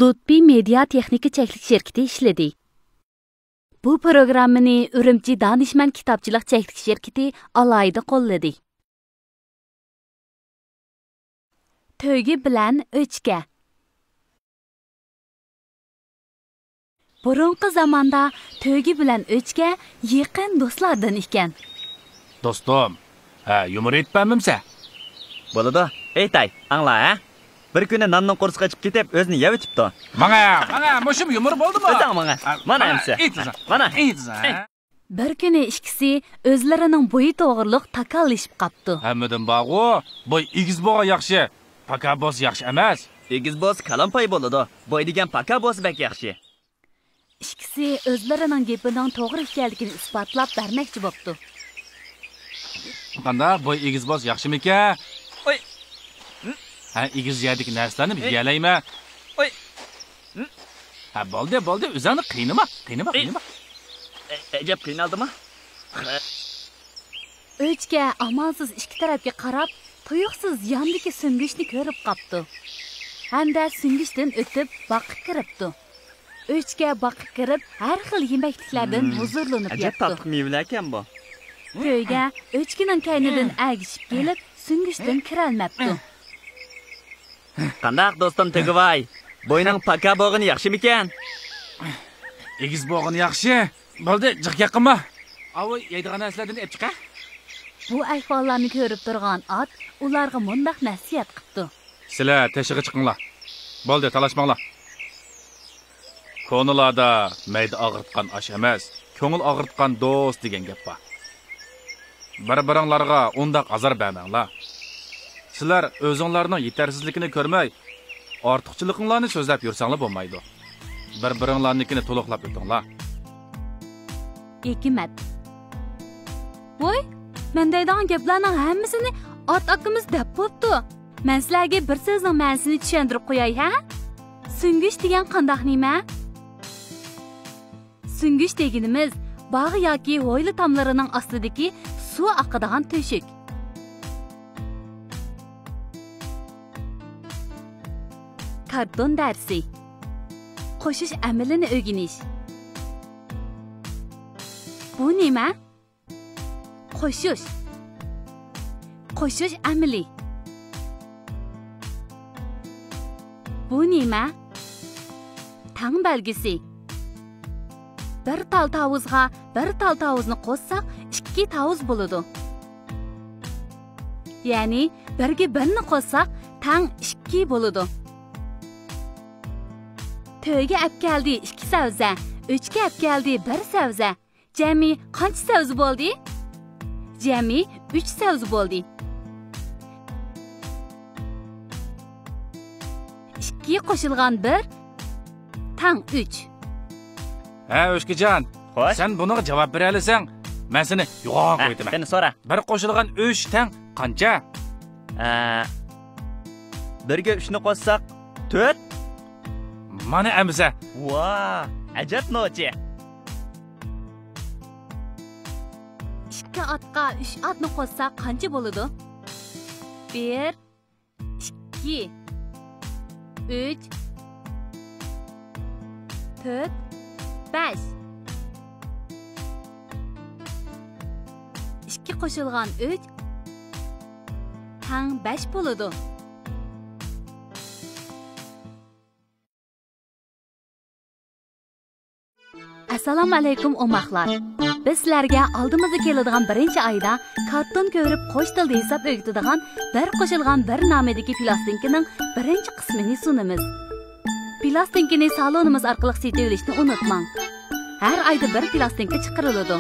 Lutfi Media Texnika Çeklik şirketi işledi. Bu programmani Ürümçi Danışman Kitapçılık Çeklik şirketi alayda qo'lladı. Tögi bilan o'chga. Burunqi zamonda tögi bilan o'chga yaqin do'stlardan ekan. Dostum, yumur etpamimsa? Bo'ladi. Aytay, angla, ha? Bir kuni nonning qo'rsi qochib ketib, o'zini yeb o'tibdi. Mana, mushum yumur bo'ldimi? O'zing mana hamsa. Mana. Bir kuni ikkisi o'zlarining bo'yi to'g'riliq takallashib qapti. Hammadan bog'u, bo'y egiz bo'lgan yaxshi, paka bo'z yaxshi emas. Egiz bo'z kalampay bo'ladi. Bo'y degan paka bo'z bak yaxshi. Ikkisi o'zlarining gapining to'g'ri ekanligini isbotlab bermoqchi bo'pti. Qanday bo'y egiz bo'z yaxshimikan? Oy. Egiz yerdagi narsalarni yeyalaymi? Oy. Bo'ldi, o'zingni qiynama. Ajab qiynaldimi? O'chga amalsiz ikki tarafga qarab, tuyuqsiz yandagi sungishni ko'rib qapti. Hamda sungishdan o'tib boqib kiribdi. O'chga boqib kirib, har xil yemakliklardan huzurlanib yotdi. Ajab tatliq mevalar ekan bu. To'yga o'chkining kaynidan agishib kelib, sungishdan kirolmabdi. Qanday do'stim Tegvoy? Bo'yning paka bo'g'ini yaxshimikan? Egiz bo'g'ini yaxshi. Bo'ldi, jiq yaqinma. Avoy, yeydigan narsalardan ep chiqa. Bu ahvollarni ko'rib turgan ot ularga mundaq nasihat qildi. Sizlar tashig'i chiqinglar. Bo'ldi, talashmanglar. Ko'ngillarda mayda og'ritgan osh emas, ko'ngil og'ritgan do'st degan gap bor. Bir-biringlarga undaq azor bermanglar. Sizlar o'zinglarning yetarsizligini ko'rmay, ortiqchiliginglarni so'zlab yursanglar bo'lmaydi. Bir-biringlarnikini to'liqlab o'tinglar. Hikmat. Voy, men deydigan gaplarning hammasini ot akamiz deb bo'pti. Men sizlarga bir so'zning ma'nosini tushuntirib qo'yay, ha? Sungish degan qandoq nima? Sungish deganimiz bog' yoki ho'yli tomlarining ostidagi suv oqadigan to'shak. Karton darsi. Qo'shish amalini o'rganish. Bu nima? Qo'shish amali. Bu nima? Tang belgisi. Bir tal tavuzga bir tal tavuzni qo'shsak, ikki tavuz bo'ladi. Ya'ni birga birni qo'shsak, tang ikki bo'ladi. To'yga olib keldi 2 savza, 3 ga olib keldi 1 savza. Jami qancha savza bo'ldi? Jami 3 savza bo'ldi. 2 qo'shilgan 1 tang 3. O'shkijon, sen buniga javob bera olasan. Men seni yo'q qo'ydim. Seni so'ra. 1 qo'shilgan 3 tang qancha? 1 ga 3 ni qo'shsak 4. Mana amsa. Voy, ajab nochi. 2 otga 3 otni qo'shsak qancha bo'ladi? 1 2 3 4 5. 2 qo'shilgan 3 tang 5 bo'ladi. Assalomu alaykum o'maqlar. Biz sizlarga oldimizga keladigan birinchi oyda karton ko'rib qo'sh tilda hisob o'rgatadigan bir qo'shilgan bir nomidagi plastinkaning birinchi qismini sunamiz. Plastinkani salonimiz orqali sotib olishni unutmang. Har oyda bir plastinka chiqariladi.